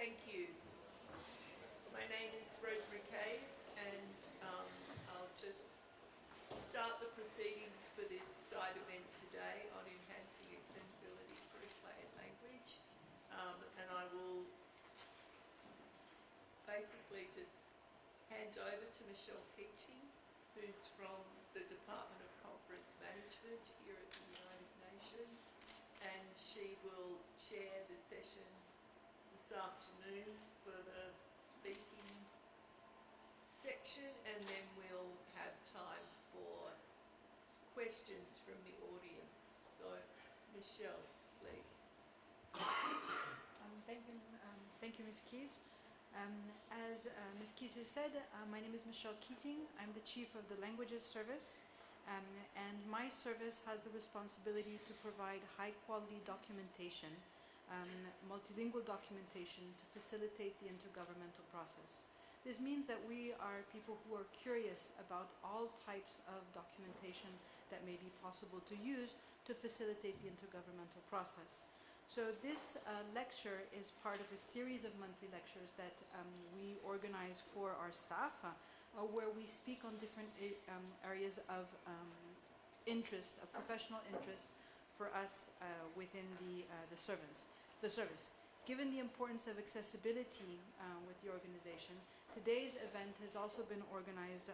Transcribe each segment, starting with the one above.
Thank you. My name is Rosemary Case, and I'll just start the proceedings for this side event today on enhancing accessibility through play and language. And I will basically just hand over to Michelle Keating, who's from the Department of Conference Management here at the United Nations, and she will chair the session this afternoon for the speaking section, and then we'll have time for questions from the audience. So, Michelle, please. Thank you, Ms. Keys. As Ms. Keys has said, my name is Michelle Keating. I'm the Chief of the Languages Service, and my service has the responsibility to provide high-quality documentation, multilingual documentation, to facilitate the intergovernmental process. This means that we are people who are curious about all types of documentation that may be possible to use to facilitate the intergovernmental process. So this lecture is part of a series of monthly lectures that we organize for our staff, where we speak on different areas of interest, of professional interest for us within the service. Given the importance of accessibility with the organization, today's event has also been organized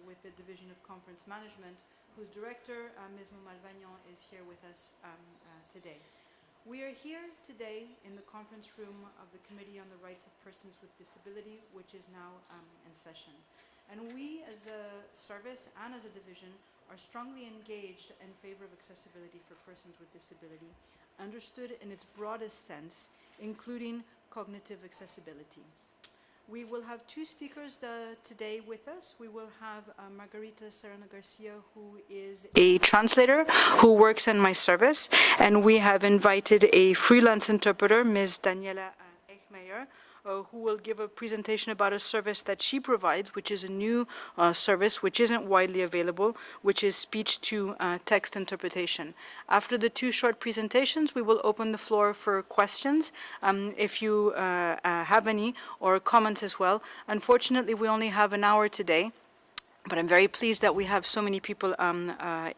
with the Division of Conference Management, whose director, Ms. Malvagnon, is here with us today. We are here today in the conference room of the Committee on the Rights of Persons with Disability, which is now in session. And we, as a service and as a division, are strongly engaged in favor of accessibility for persons with disability, understood in its broadest sense, including cognitive accessibility. We will have two speakers today with us. We will have Margarita Serrano Garcia, who is a translator who works in my service, and we have invited a freelance interpreter, Ms. Daniela Eichmeyer, who will give a presentation about a service that she provides, which is a new service which isn't widely available, which is speech-to-text interpretation. After the two short presentations, we will open the floor for questions, if you have any, or comments as well. Unfortunately, we only have an hour today, but I'm very pleased that we have so many people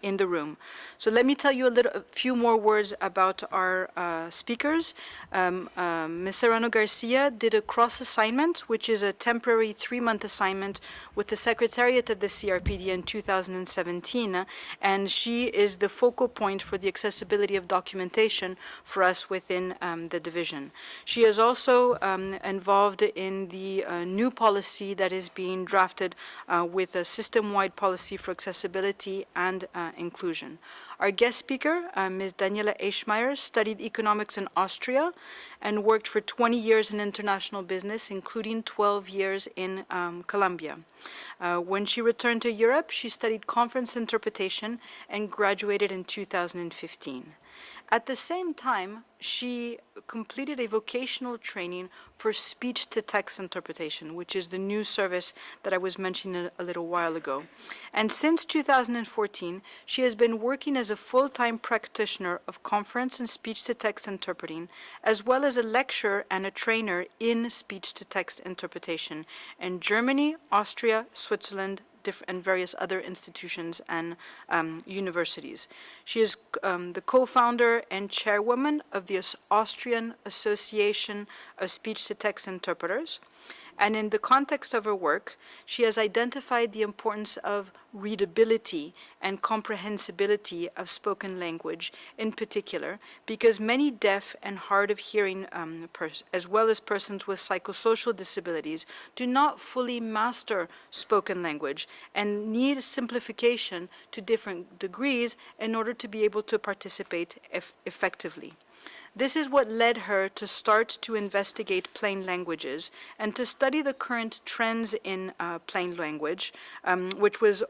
in the room. So let me tell you a few more words about our speakers. Ms. Serrano Garcia did a cross assignment, which is a temporary 3-month assignment with the Secretariat of the CRPD in 2017, and she is the focal point for the accessibility of documentation for us within the division. She is also involved in the new policy that is being drafted with a system-wide policy for accessibility and inclusion. Our guest speaker, Ms. Daniela Eichmeyer, studied economics in Austria and worked for 20 years in international business, including 12 years in Colombia. When she returned to Europe, she studied conference interpretation and graduated in 2015. At the same time, she completed a vocational training for speech-to-text interpretation, which is the new service that I was mentioning a little while ago. And since 2014, she has been working as a full-time practitioner of conference and speech-to-text interpreting, as well as a lecturer and a trainer in speech-to-text interpretation in Germany, Austria, Switzerland, and various other institutions and universities. She is the co-founder and chairwoman of the Austrian Association of Speech-to-Text Interpreters. And in the context of her work, she has identified the importance of readability and comprehensibility of spoken language in particular, because many deaf and hard of hearing, as well as persons with psychosocial disabilities, do not fully master spoken language and need simplification to different degrees in order to be able to participate effectively. This is what led her to start to investigate plain languages and to study the current trends in plain language, which was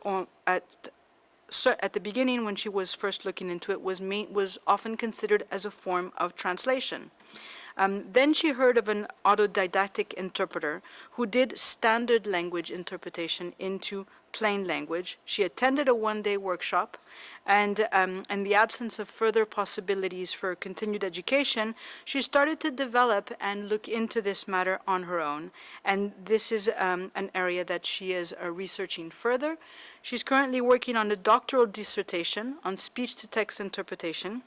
at the beginning, when she was first looking into it, was often considered as a form of translation. Then she heard of an autodidactic interpreter who did standard language interpretation into plain language. She attended a one-day workshop, and in the absence of further possibilities for continued education, she started to develop and look into this matter on her own. And this is an area that she is researching further. She's currently working on a doctoral dissertation on speech-to-text interpretation,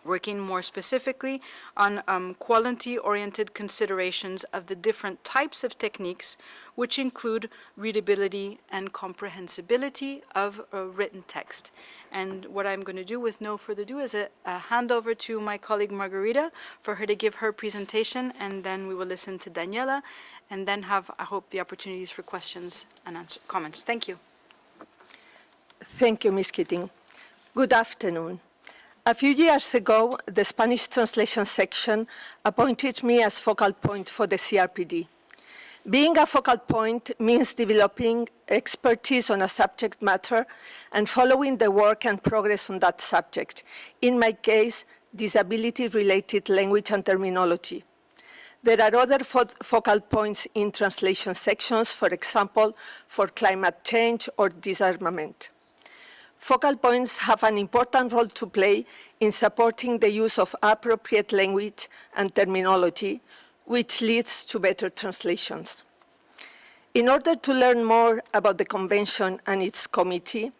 working more specifically on quality-oriented considerations of the different types of techniques, which include readability and comprehensibility of written text. And what I'm going to do with no further ado is a handover to my colleague Margarita for her to give her presentation, and then we will listen to Daniela, and then have, I hope, the opportunities for questions and comments. Thank you. Thank you, Ms. Keating. Good afternoon. A few years ago, the Spanish translation section appointed me as focal point for the CRPD. Being a focal point means developing expertise on a subject matter and following the work and progress on that subject. In my case, disability-related language and terminology. There are other focal points in translation sections, for example, for climate change or disarmament. Focal points have an important role to play in supporting the use of appropriate language and terminology, which leads to better translations. In order to learn more about the Convention and its committee,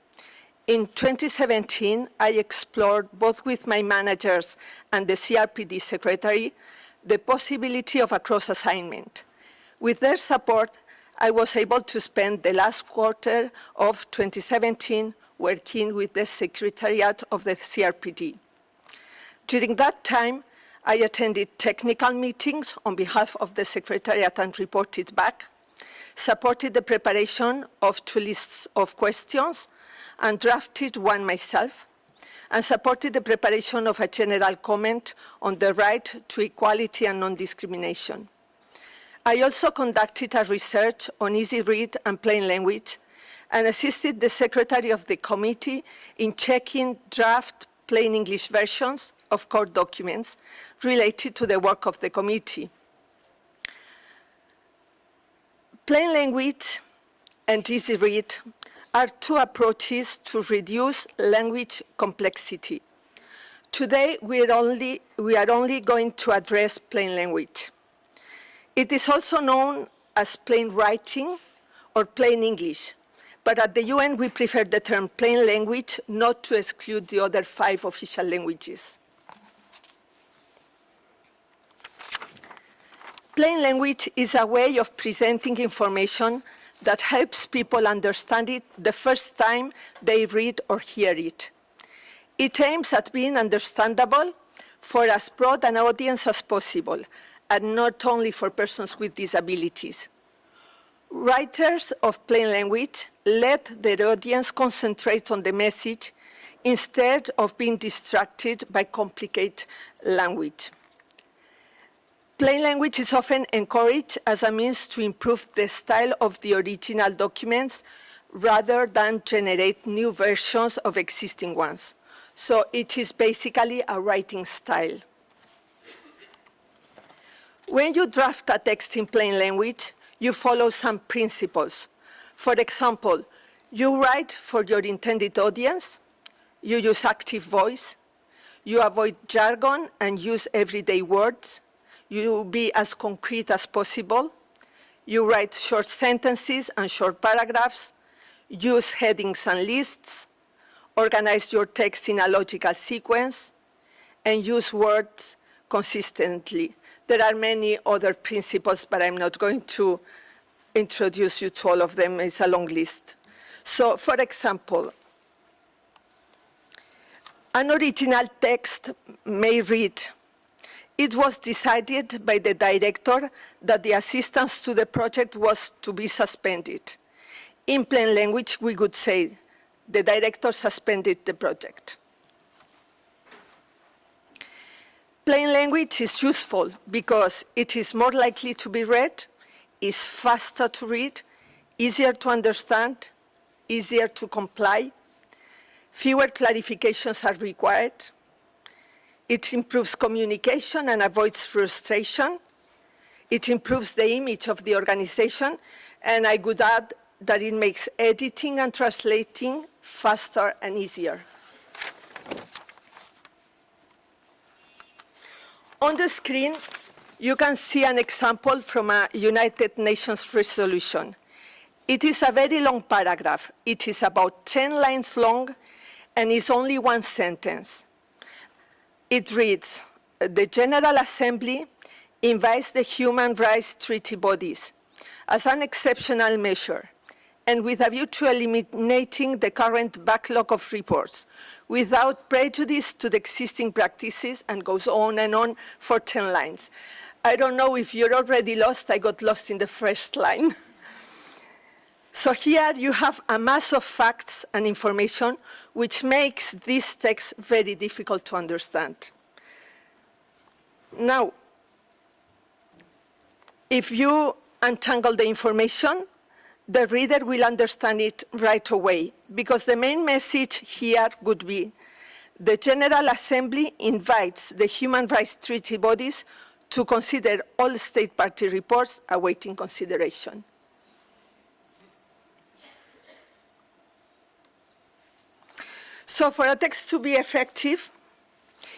in 2017, I explored, both with my managers and the CRPD secretary, the possibility of a cross-assignment. With their support, I was able to spend the last quarter of 2017 working with the Secretariat of the CRPD. During that time, I attended technical meetings on behalf of the Secretariat and reported back, supported the preparation of 2 lists of questions and drafted one myself, and supported the preparation of a general comment on the right to equality and non-discrimination. I also conducted a research on easy read and plain language and assisted the secretary of the committee in checking draft plain English versions of court documents related to the work of the committee. Plain language and easy read are 2 approaches to reduce language complexity. Today, we are only going to address plain language. It is also known as plain writing or plain English, but at the UN, we prefer the term plain language not to exclude the other 5 official languages. Plain language is a way of presenting information that helps people understand it the first time they read or hear it. It aims at being understandable for as broad an audience as possible, and not only for persons with disabilities. Writers of plain language let their audience concentrate on the message instead of being distracted by complicated language. Plain language is often encouraged as a means to improve the style of the original documents rather than generate new versions of existing ones. So it is basically a writing style. When you draft a text in plain language, you follow some principles. For example, you write for your intended audience, you use active voice, you avoid jargon and use everyday words, you be as concrete as possible, you write short sentences and short paragraphs, use headings and lists, organize your text in a logical sequence, and use words consistently. There are many other principles, but I'm not going to introduce you to all of them. It's a long list. So, for example, an original text may read, "It was decided by the director that the assistance to the project was to be suspended." In plain language, we would say, "The director suspended the project." Plain language is useful because it is more likely to be read, is faster to read, easier to understand, easier to comply, fewer clarifications are required, it improves communication and avoids frustration, it improves the image of the organization, and I would add, that it makes editing and translating faster and easier. On the screen, you can see an example from a United Nations resolution. It is a very long paragraph. It is about 10 lines long and is only one sentence. It reads, "The General Assembly invites the human rights treaty bodies as an exceptional measure and with a view to eliminating the current backlog of reports without prejudice to the existing practices," and goes on for 10 lines. I don't know if you're already lost. I got lost in the first line. So here you have a mass of facts and information which makes this text very difficult to understand. Now, if you untangle the information, the reader will understand it right away, because the main message here would be the General Assembly invites the human rights treaty bodies to consider all state party reports awaiting consideration. So for a text to be effective,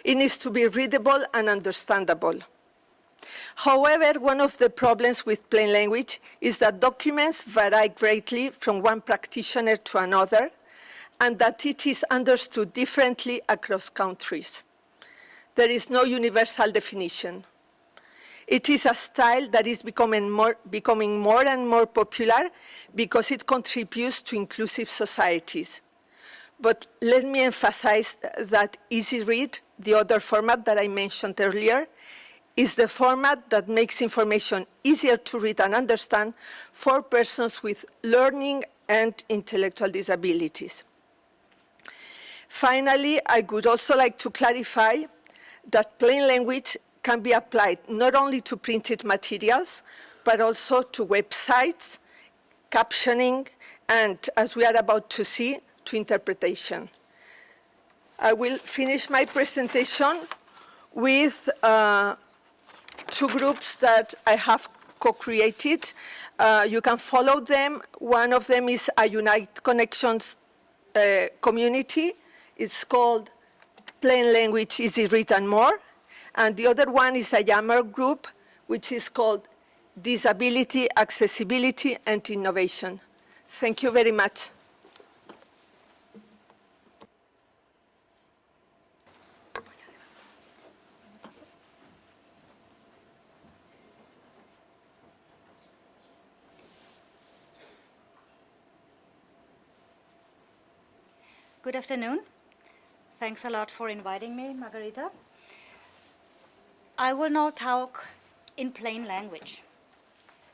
it needs to be readable and understandable. However, one of the problems with plain language is that documents vary greatly from one practitioner to another, and that it is understood differently across countries. There is no universal definition. It is a style that is becoming more and more popular because it contributes to inclusive societies. But let me emphasize that Easy Read, the other format that I mentioned earlier, is the format that makes information easier to read and understand for persons with learning and intellectual disabilities. Finally, I would also like to clarify that plain language can be applied not only to printed materials, but also to websites, captioning, and, as we are about to see, to interpretation. I will finish my presentation with two groups that I have co-created. You can follow them. One of them is a Unite Connections community. It's called Plain Language, Easy Read and More. And the other one is a Yammer group, which is called Disability, Accessibility, and Innovation. Thank you very much. Good afternoon. Thanks a lot for inviting me, Margarita. I will now talk in plain language.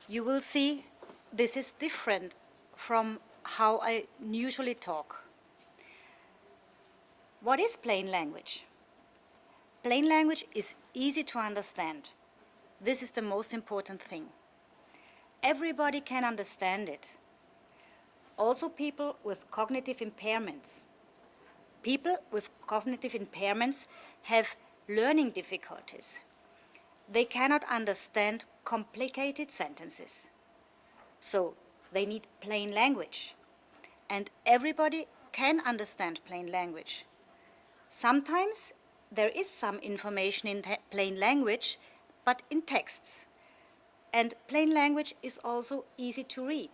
You will see this is different from how I usually talk. What is plain language? Plain language is easy to understand. This is the most important thing. Everybody can understand it. Also people with cognitive impairments. People with cognitive impairments have learning difficulties. They cannot understand complicated sentences. So they need plain language. And everybody can understand plain language. Sometimes there is some information in plain language, but in texts. And plain language is also easy to read.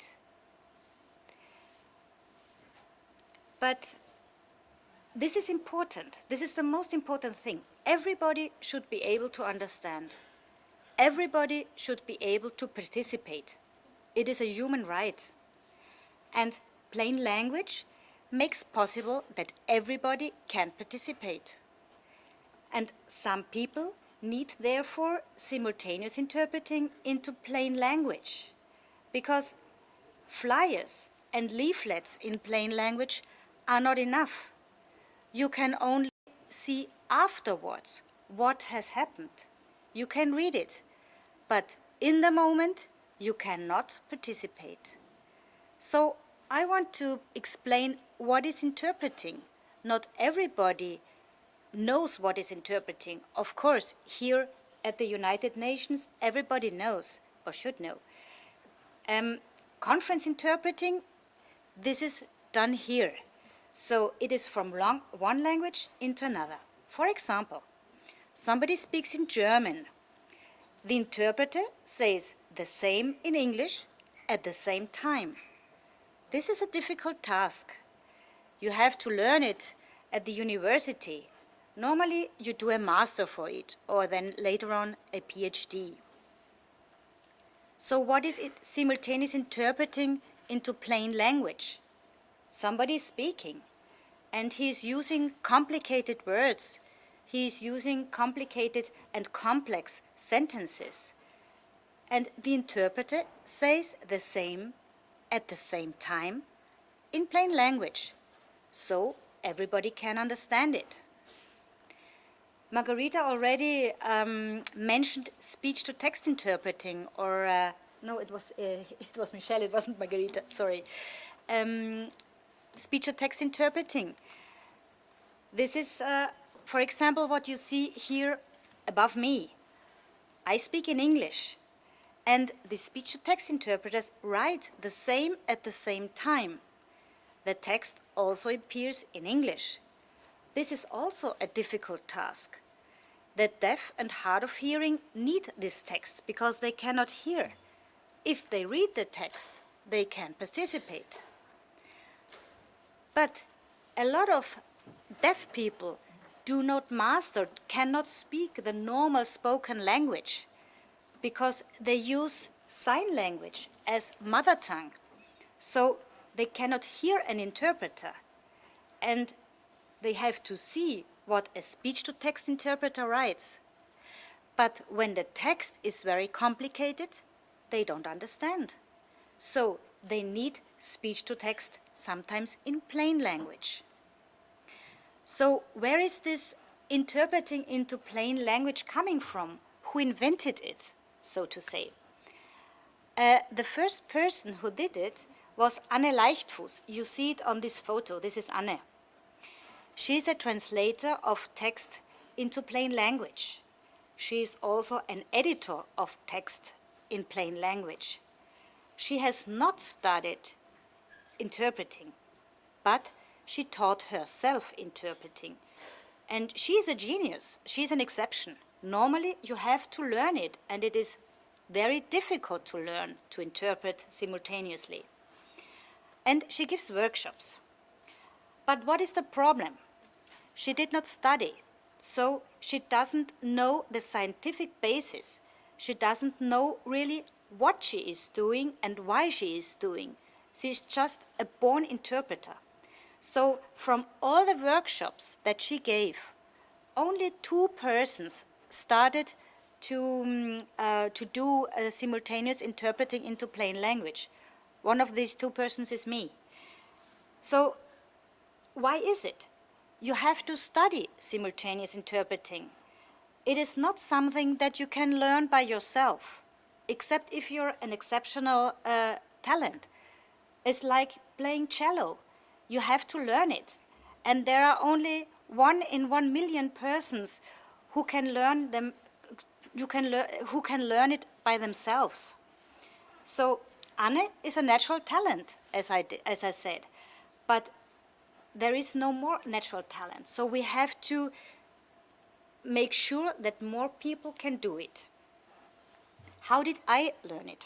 But this is important. This is the most important thing. Everybody should be able to understand. Everybody should be able to participate. It is a human right. And plain language makes possible that everybody can participate. And some people need, therefore, simultaneous interpreting into plain language, because flyers and leaflets in plain language are not enough. You can only see afterwards what has happened. You can read it, but in the moment you cannot participate. So I want to explain what is interpreting. Not everybody knows what is interpreting. Of course, here at the United Nations, everybody knows, or should know. conference interpreting, this is done here. So it is from one language into another. For example, somebody speaks in German. The interpreter says the same in English at the same time. This is a difficult task. You have to learn it at the university. Normally, you do a master for it, or then later on a PhD. So what is it simultaneous interpreting into plain language? Somebody is speaking, and he is using complicated words. He is using complicated and complex sentences. And the interpreter says the same at the same time in plain language, so everybody can understand it. Margarita already mentioned speech-to-text interpreting, or no, it was Michelle, it wasn't Margarita, sorry. Speech-to-text interpreting. This is, for example, what you see here above me. I speak in English, and the speech-to-text interpreters write the same at the same time. The text also appears in English. This is also a difficult task. The deaf and hard of hearing need this text because they cannot hear. If they read the text, they can participate. But a lot of deaf people do not master, cannot speak the normal spoken language because they use sign language as mother tongue. So they cannot hear an interpreter, and they have to see what a speech-to-text interpreter writes. But when the text is very complicated, they don't understand. So they need speech-to-text, sometimes in plain language. So where is this interpreting into plain language coming from? Who invented it, so to say? The first person who did it was Anne Leichtfuß. You see it on this photo. This is Anne. She's a translator of text into plain language. She is also an editor of text in plain language. She has not studied interpreting, but she taught herself interpreting. And she is a genius. She's an exception. Normally, you have to learn it, and it is very difficult to learn to interpret simultaneously. And she gives workshops. But what is the problem? She did not study, so she doesn't know the scientific basis. She doesn't know really what she is doing and why she is doing. She is just a born interpreter. So from all the workshops that she gave, only 2 persons started to do simultaneous interpreting into plain language. One of these 2 persons is me. So why is it? You have to study simultaneous interpreting. It is not something that you can learn by yourself, except if you're an exceptional talent. It's like playing cello. You have to learn it. And there are only 1 in 1 million persons who can learn who can learn it by themselves. So Anne is a natural talent, as I said, but there is no more natural talent. So we have to make sure that more people can do it. How did I learn it?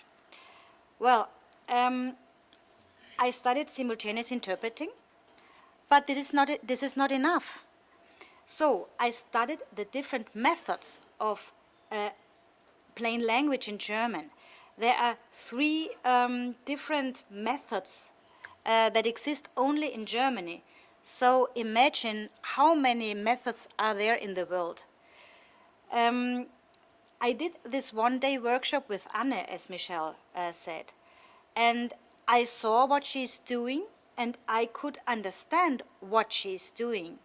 Well, I studied simultaneous interpreting, but this is not enough. So I studied the different methods of plain language in German. There are 3 different methods that exist only in Germany. So imagine how many methods are there in the world. I did this one-day workshop with Anne, as Michelle said, and I saw what she's doing, and I could understand what she's doing,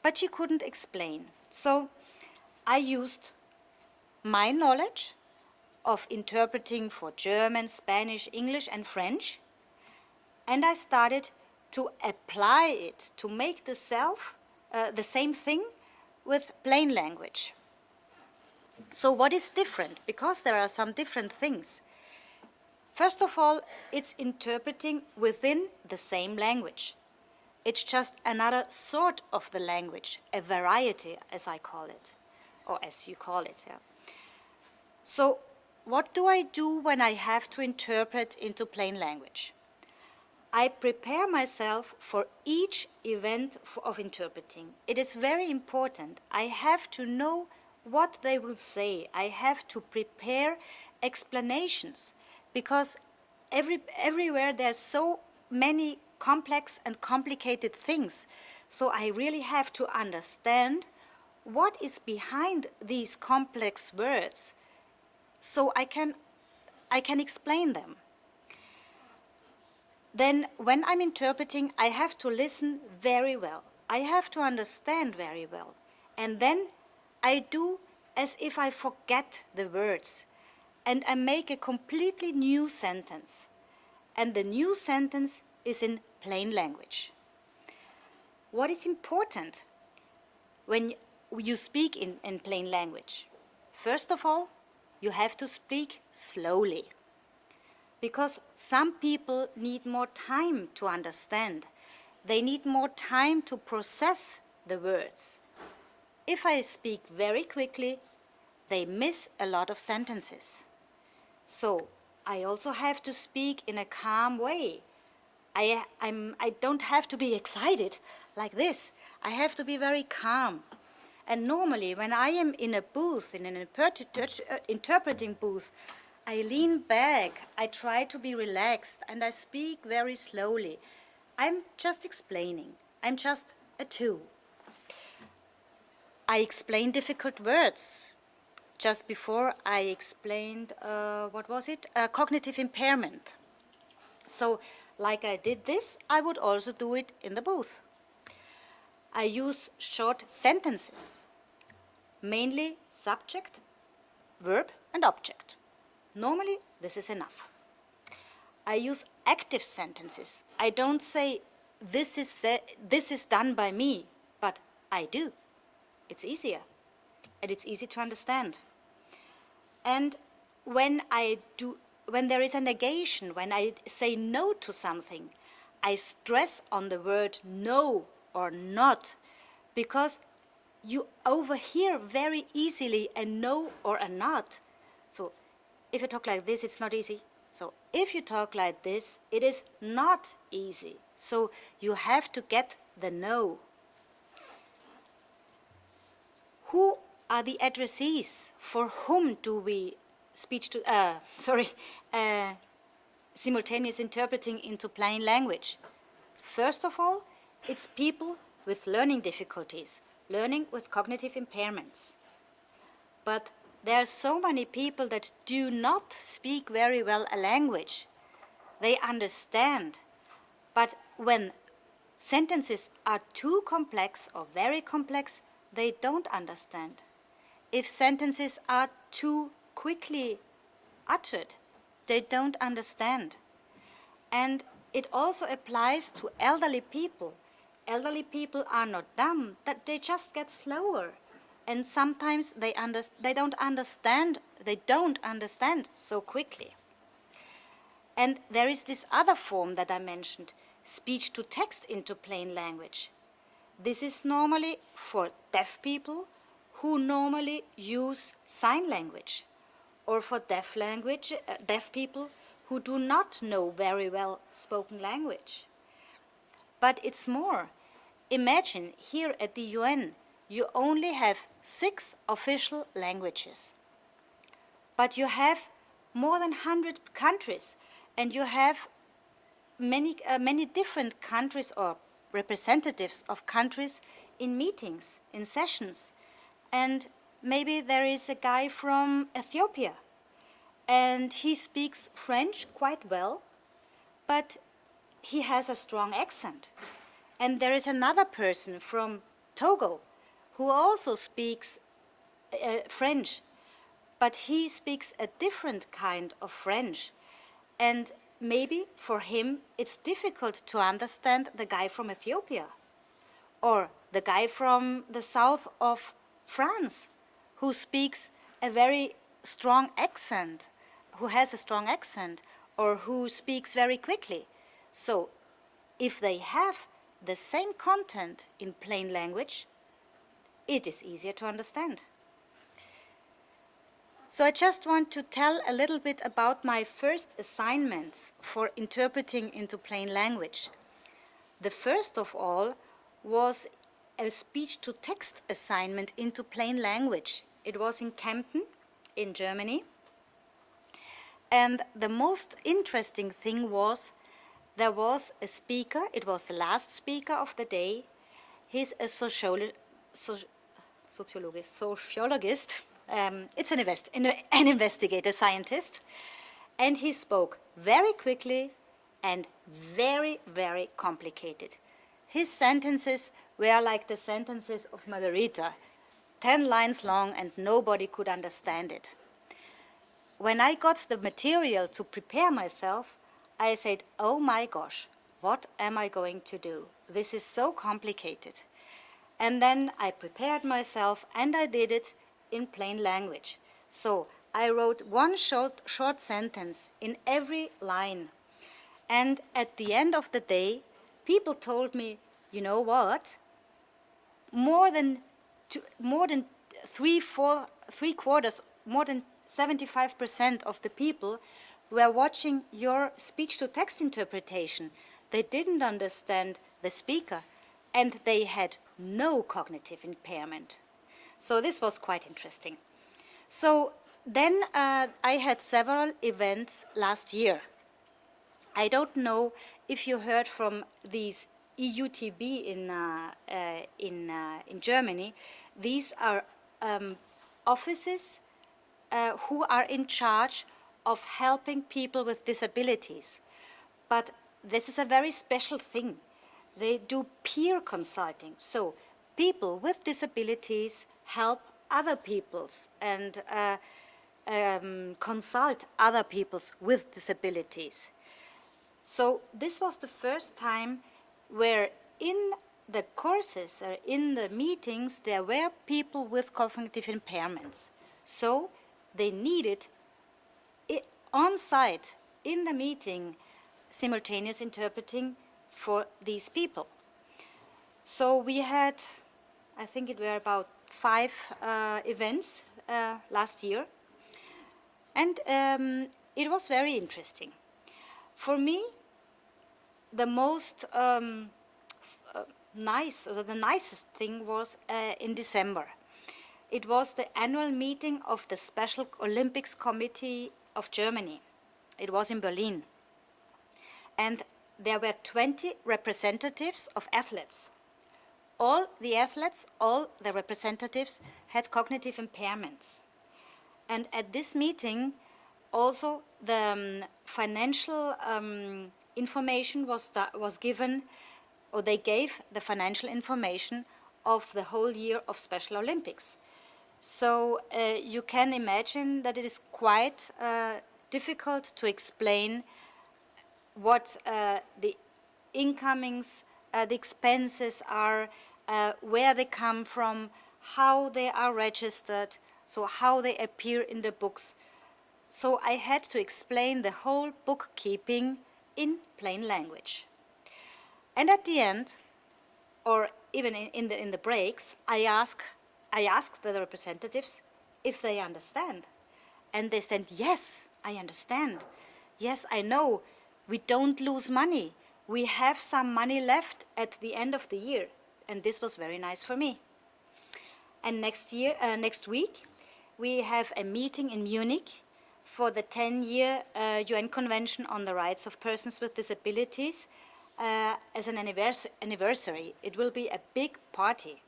but she couldn't explain. So I used my knowledge of interpreting for German, Spanish, English, and French, and I started to apply it, to make the same thing with plain language. So what is different? Because there are some different things. First of all, it's interpreting within the same language. It's just another sort of the language, a variety, as I call it, or as you call it. Yeah. So what do I do when I have to interpret into plain language? I prepare myself for each event of interpreting. It is very important. I have to know what they will say. I have to prepare explanations, because everywhere there's so many complex and complicated things. So I really have to understand what is behind these complex words, so I can explain them. Then when I'm interpreting, I have to listen very well. I have to understand very well. And then I do as if I forget the words, and I make a completely new sentence. And the new sentence is in plain language. What is important when you speak in plain language? First of all, you have to speak slowly, because some people need more time to understand. They need more time to process the words. If I speak very quickly, they miss a lot of sentences. So I also have to speak in a calm way. I don't have to be excited like this. I have to be very calm. And normally when I am in a booth, in an interpreting booth, I lean back, I try to be relaxed, and I speak very slowly. I'm just explaining. I'm just a tool. I explain difficult words. Just before I explained, cognitive impairment. So, like I did this, I would also do it in the booth. I use short sentences, mainly subject, verb, and object. Normally, this is enough. I use active sentences. I don't say, this is done by me, but I do. It's easier, and it's easy to understand. And when there is a negation, when I say no to something, I stress on the word no or not, because you overhear very easily a no or a not. So if you talk like this, it's not easy. So if you talk like this, it is not easy. So you have to get the no. Who are the addressees? For whom do we simultaneous interpreting into plain language? First of all, it's people with learning difficulties, learning with cognitive impairments. But there are so many people that do not speak very well a language. They understand, but when sentences are too complex or very complex, they don't understand. If sentences are too quickly uttered, they don't understand. And it also applies to elderly people. Elderly people are not dumb, that they just get slower. And sometimes they don't understand so quickly. And there is this other form that I mentioned, speech to text into plain language. This is normally for deaf people who normally use sign language, or for deaf people who do not know very well spoken language. But it's more. Imagine here at the UN, you only have 6 official languages. But you have more than 100 countries, and you have many different countries or representatives of countries in meetings, in sessions. And maybe there is a guy from Ethiopia, and he speaks French quite well, but he has a strong accent. And there is another person from Togo who also speaks French, but he speaks a different kind of French. And maybe for him it's difficult to understand the guy from Ethiopia, or the guy from the south of France who speaks a very strong accent, who has a strong accent, or who speaks very quickly. So if they have the same content in plain language, it is easier to understand. So I just want to tell a little bit about my first assignments for interpreting into plain language. The first of all was a speech-to-text assignment into plain language. It was in Kempten, in Germany. And the most interesting thing was there was a speaker, it was the last speaker of the day. He's a sociologist. It's an investigator, scientist. And he spoke very quickly and very, very complicated. His sentences were like the sentences of Margarita, 10 lines long, and nobody could understand it. When I got the material to prepare myself, I said, oh my gosh, what am I going to do? This is so complicated. And then I prepared myself and I did it in plain language. So I wrote one short sentence in every line. And at the end of the day, people told me, you know what? More than 75% of the people were watching your speech-to-text interpretation. They didn't understand the speaker, and they had no cognitive impairment. So this was quite interesting. So then I had several events last year. I don't know if you heard from these EUTB in Germany. These are offices who are in charge of helping people with disabilities. But this is a very special thing. They do peer consulting. So people with disabilities help other people's and consult other people's with disabilities. So this was the first time where in the courses or in the meetings there were people with cognitive impairments. So they needed on site in the meeting simultaneous interpreting for these people. So we had, I think it were about 5 events last year, and it was very interesting. For me, the most the nicest thing was in December. It was the annual meeting of the Special Olympics Committee of Germany. It was in Berlin. And there were 20 representatives of athletes. All the athletes, all the representatives had cognitive impairments. And at this meeting, also the financial information was given, or they gave the financial information of the whole year of Special Olympics. So you can imagine that it is quite difficult to explain what the incomings, the expenses are, where they come from, how they are registered, so how they appear in the books. So I had to explain the whole bookkeeping in plain language. And at the end, or even in the breaks, I asked the representatives if they understand. And they said, yes, I understand. Yes, I know. We don't lose money. We have some money left at the end of the year. And this was very nice for me. And next week, we have a meeting in Munich for the 10-year UN Convention on the Rights of Persons with Disabilities as an anniversary. It will be a big party.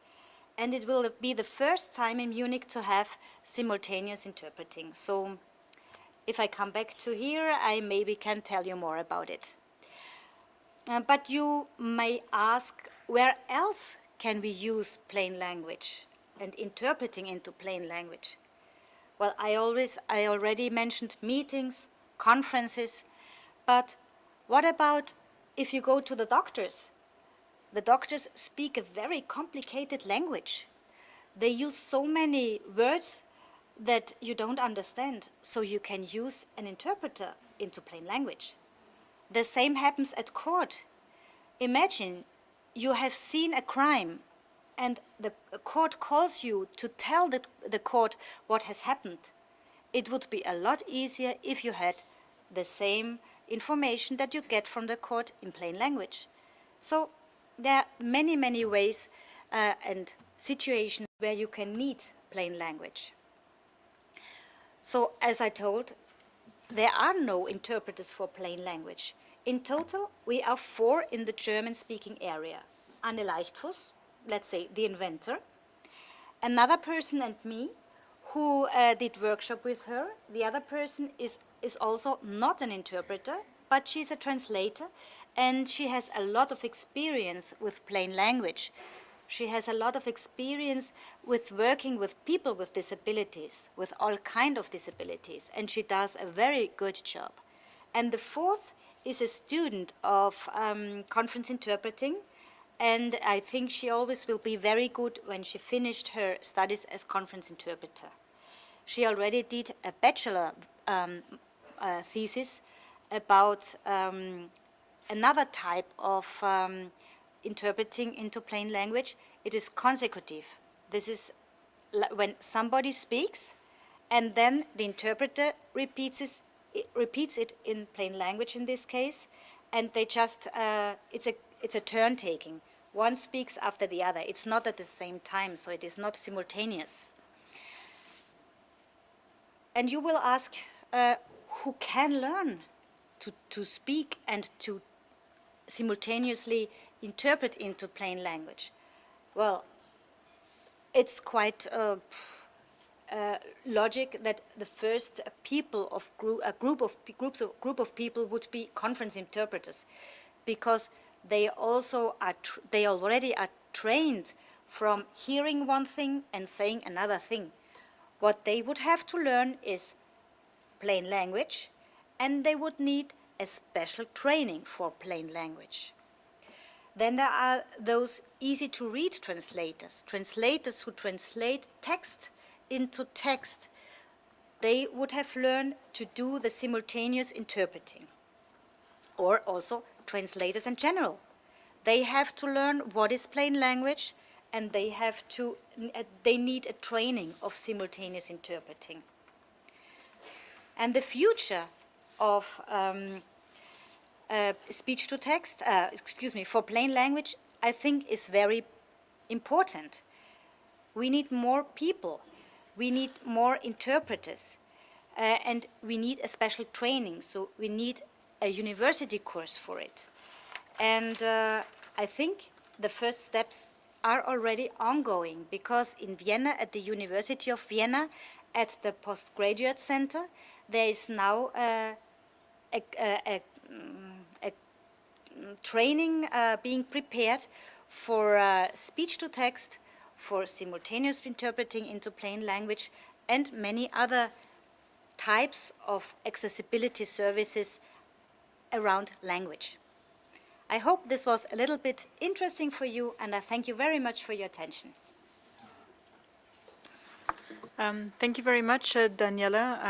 And it will be the first time in Munich to have simultaneous interpreting. So if I come back to here, I maybe can tell you more about it. But you may ask, where else can we use plain language and interpreting into plain language? Well, I already mentioned meetings, conferences, but what about if you go to the doctors? The doctors speak a very complicated language. They use so many words that you don't understand, so you can use an interpreter into plain language. The same happens at court. Imagine you have seen a crime and the court calls you to tell the court what has happened. It would be a lot easier if you had the same information that you get from the court in plain language. So there are many, many ways and situations where you can need plain language. So as I told, there are no interpreters for plain language. In total, we are 4 in the German-speaking area. Anne Leichtfuss, let's say the inventor, another person and me, who did workshop with her. The other person is also not an interpreter, but she's a translator, and she has a lot of experience with plain language. She has a lot of experience with working with people with disabilities, with all kinds of disabilities, and she does a very good job. And the 4th is a student of conference interpreting, and I think she always will be very good when she finished her studies as conference interpreter. She already did a bachelor thesis about another type of interpreting into plain language. It is consecutive. This is when somebody speaks and then the interpreter repeats it in plain language in this case, and they just, it's a turn taking. One speaks after the other. It's not at the same time, so it is not simultaneous. And you will ask, who can learn to speak and to simultaneously interpret into plain language? Well, it's quite logic that the first people of a group of people would be conference interpreters, because they also are they already are trained from hearing one thing and saying another thing. What they would have to learn is plain language, and they would need a special training for plain language. Then there are those easy-to-read translators, translators who translate text into text. They would have learned to do the simultaneous interpreting. Or also translators in general. They have to learn what is plain language, and they need a training of simultaneous interpreting. And the future of speech-to-text, for plain language, I think is very important. We need more people, we need more interpreters, and we need a special training, so we need a university course for it. And I think the first steps are already ongoing, because in Vienna, at the University of Vienna, at the postgraduate center, there is now a training being prepared for speech-to-text, for simultaneous interpreting into plain language, and many other types of accessibility services around language. I hope this was a little bit interesting for you, and I thank you very much for your attention. Thank you very much, Daniela.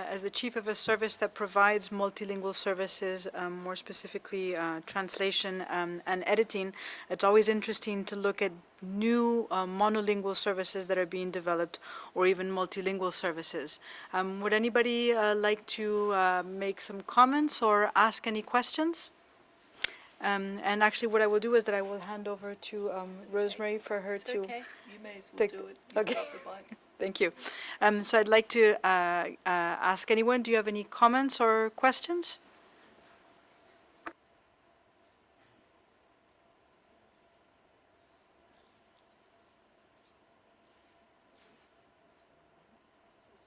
As the chief of a service that provides multilingual services, more specifically translation and editing, it's always interesting to look at new monolingual services that are being developed, or even multilingual services. Would anybody like to make some comments or ask any questions? And actually what I will do is that I will hand over to Rosemary for her It's to... okay, you may as well do it. You've Okay. got the mic. Thank you. So I'd like to ask anyone, do you have any comments or questions?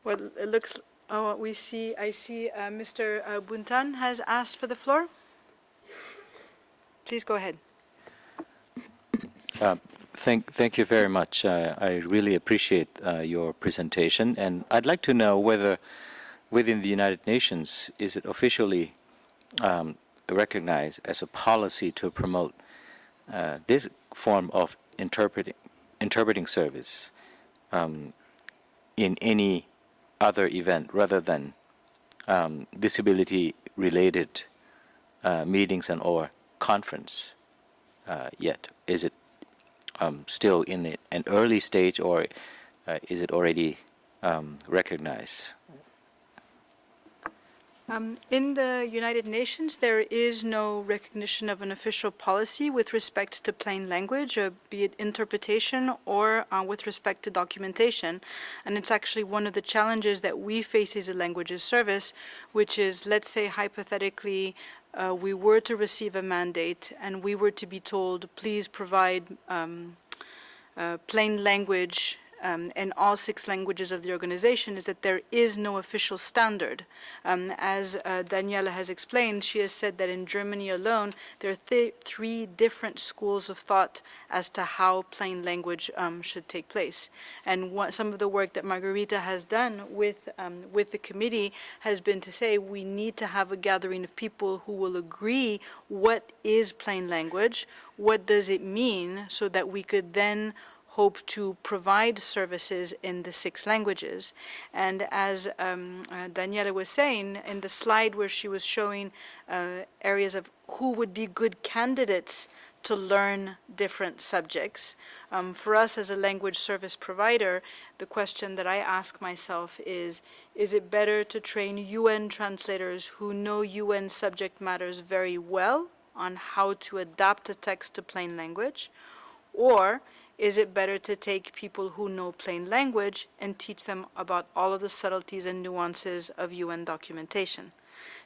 Well, it looks, I see Mr. Buntan has asked for the floor. Please go ahead. Thank you very much. I really appreciate your presentation, and I'd like to know whether within the United Nations is it officially recognized as a policy to promote this form of interpreting service. in any other event rather than disability-related meetings and or conference yet? Is it still in an early stage, or is it already recognized? In the United Nations, there is no recognition of an official policy with respect to plain language, be it interpretation or with respect to documentation. And it's actually one of the challenges that we face as a languages service, which is, let's say hypothetically, we were to receive a mandate and we were to be told, please provide plain language in all 6 languages of the organization, is that there is no official standard. As Daniela has explained, she has said that in Germany alone, there are 3 different schools of thought as to how plain language should take place. And some of the work that Margarita has done with the committee has been to say we need to have a gathering of people who will agree what is plain language, what does it mean, so that we could then hope to provide services in the 6 languages. And as Daniela was saying, in the slide where she was showing areas of who would be good candidates to learn different subjects, for us as a language service provider, the question that I ask myself is it better to train UN translators who know UN subject matters very well on how to adapt a text to plain language, or is it better to take people who know plain language and teach them about all of the subtleties and nuances of UN documentation?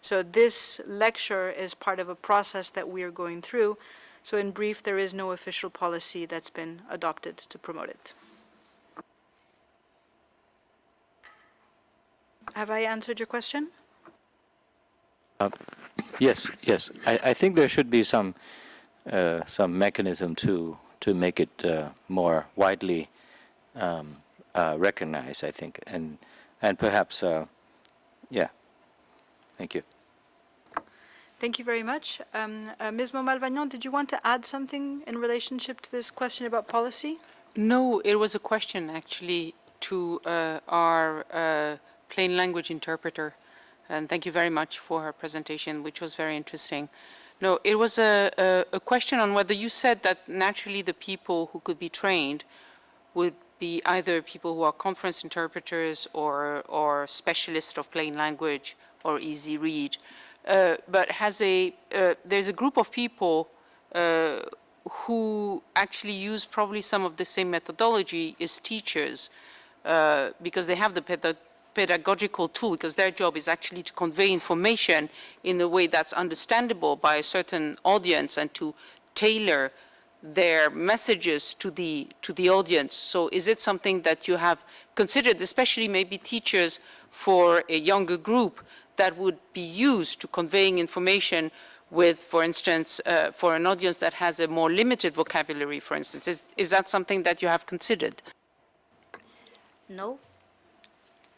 So this lecture is part of a process that we are going through. So in brief, there is no official policy that's been adopted to promote it. Have I answered your question? Yes. I think there should be some mechanism to make it more widely recognized, I think, and perhaps, yeah. Thank you. Thank you very much. Ms. Momalvagnon, did you want to add something in relationship to this question about policy? No, it was a question actually to our plain language interpreter, and thank you very much for her presentation, which was very interesting. No, it was a question on whether you said that naturally the people who could be trained would be either people who are conference interpreters or specialists of plain language or easy read. But there's a group of people who actually use probably some of the same methodology as teachers because they have the pedagogical tool, because their job is actually to convey information in a way that's understandable by a certain audience and to tailor their messages to the audience. So is it something that you have considered, especially maybe teachers for a younger group, that would be used to conveying information with, for instance, for an audience that has a more limited vocabulary, for instance? Is that something that you have considered? No,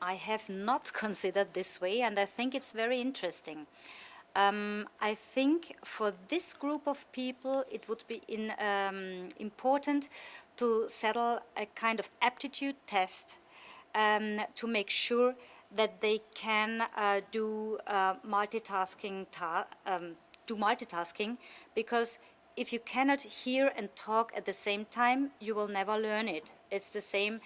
I have not considered this way, and I think it's very interesting. I think for this group of people, it would be important to settle a kind of aptitude test to make sure that they can do multitasking, because if you cannot hear and talk at the same time, you will never learn it. It's the same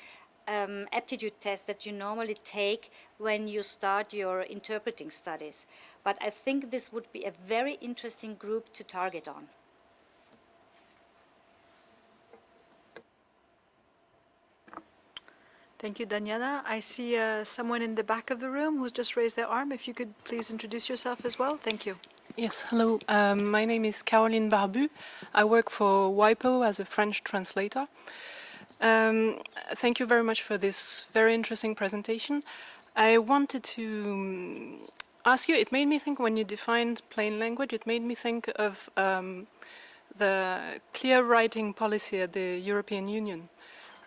aptitude test that you normally take when you start your interpreting studies. But I think this would be a very interesting group to target on. Thank you, Daniela. I see someone in the back of the room who's just raised their arm. If you could please introduce yourself as well. Thank you. Yes, hello. My name is Caroline Barbu. I work for WIPO as a French translator. Thank you very much for this very interesting presentation. I wanted to ask you, it made me think, when you defined plain language, it made me think of the clear writing policy at the European Union.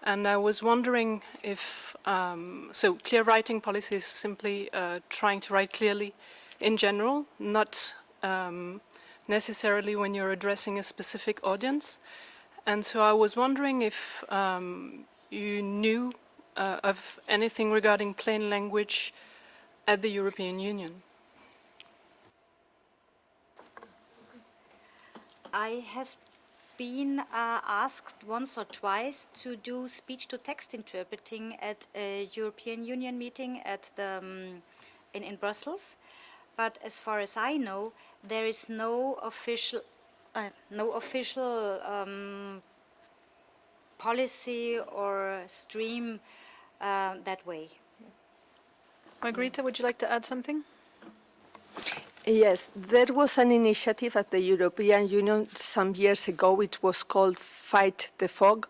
And I was wondering if, so clear writing policy is simply trying to write clearly in general, not necessarily when you're addressing a specific audience. And so I was wondering if you knew of anything regarding plain language at the European Union? I have been asked once or twice to do speech-to-text interpreting at a European Union meeting at the, in Brussels. But as far as I know, there is no official policy or stream that way. Margarita, would you like to add something? Yes, there was an initiative at the European Union some years ago. It was called Fight the Fog.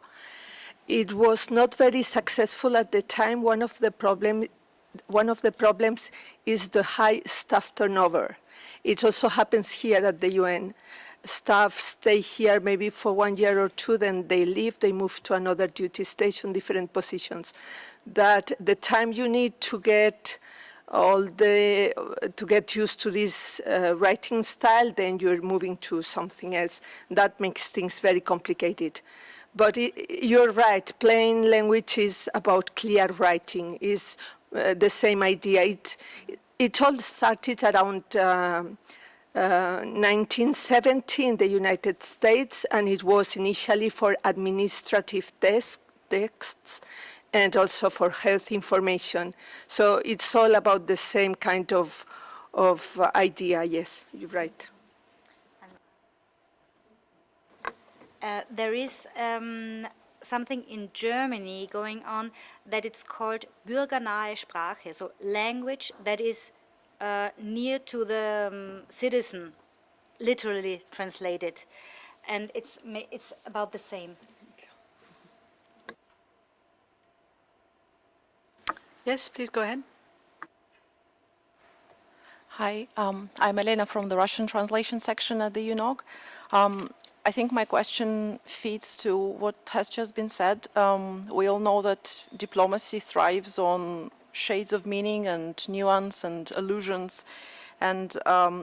It was not very successful at the time. One of the problems is the high staff turnover. It also happens here at the UN. Staff stay here maybe for 1 year or two, then they leave, they move to another duty station, different positions. That the time you need to get to get used to this writing style, then you're moving to something else. That makes things very complicated. But you're right, plain language is about clear writing, is the same idea. It all started around 1970 in the United States, and it was initially for administrative texts and also for health information. So it's all about the same kind of idea. Yes, you're right. There is something in Germany going on that it's called bürgernahe Sprache, so language that is near to the citizen, literally translated, and it's about the same. Yes, please go ahead. Hi, I'm Elena from the Russian translation section at the UNOG. I think my question feeds to what has just been said. We all know that diplomacy thrives on shades of meaning and nuance and allusions, and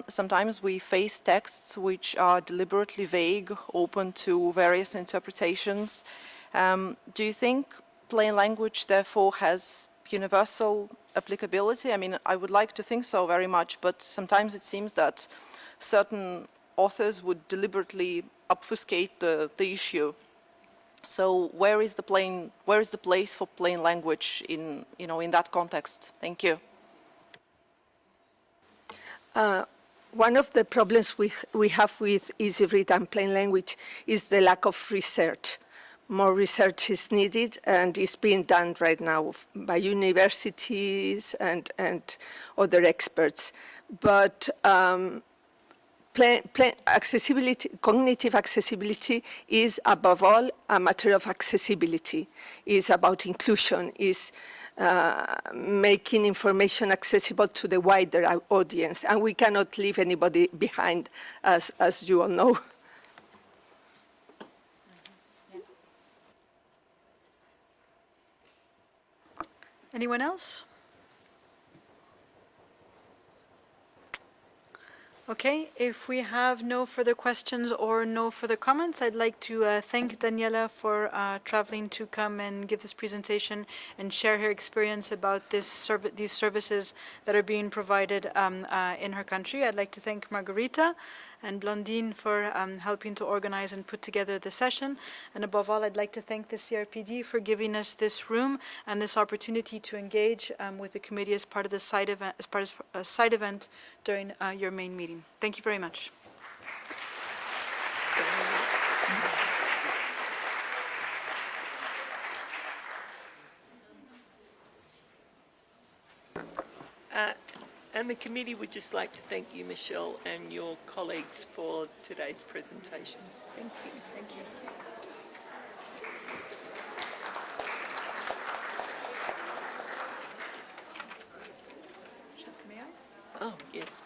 sometimes we face texts which are deliberately vague, open to various interpretations. Do you think plain language therefore has universal applicability? I mean, I would like to think so very much, but sometimes it seems that certain authors would deliberately obfuscate the issue. So where is the place for plain language in that context? Thank you. One of the problems we have with easy read and plain language is the lack of research. More research is needed, and is being done right now by universities and other experts. But accessibility, cognitive accessibility is above all a matter of accessibility, is about inclusion, is making information accessible to the wider audience, and we cannot leave anybody behind, as you all know. Anyone else? Okay, if we have no further questions or no further comments, I'd like to thank Daniela for traveling to come and give this presentation and share her experience about these services that are being provided in her country. I'd like to thank Margarita and Blondine for helping to organize and put together the session. And above all, I'd like to thank the CRPD for giving us this room and this opportunity to engage with the committee as part of the side event, as part of a side event during your main meeting. Thank you very much. And the committee would just like to thank you, Michelle, and your colleagues for today's presentation. Thank you. Thank you. May I? Oh, yes.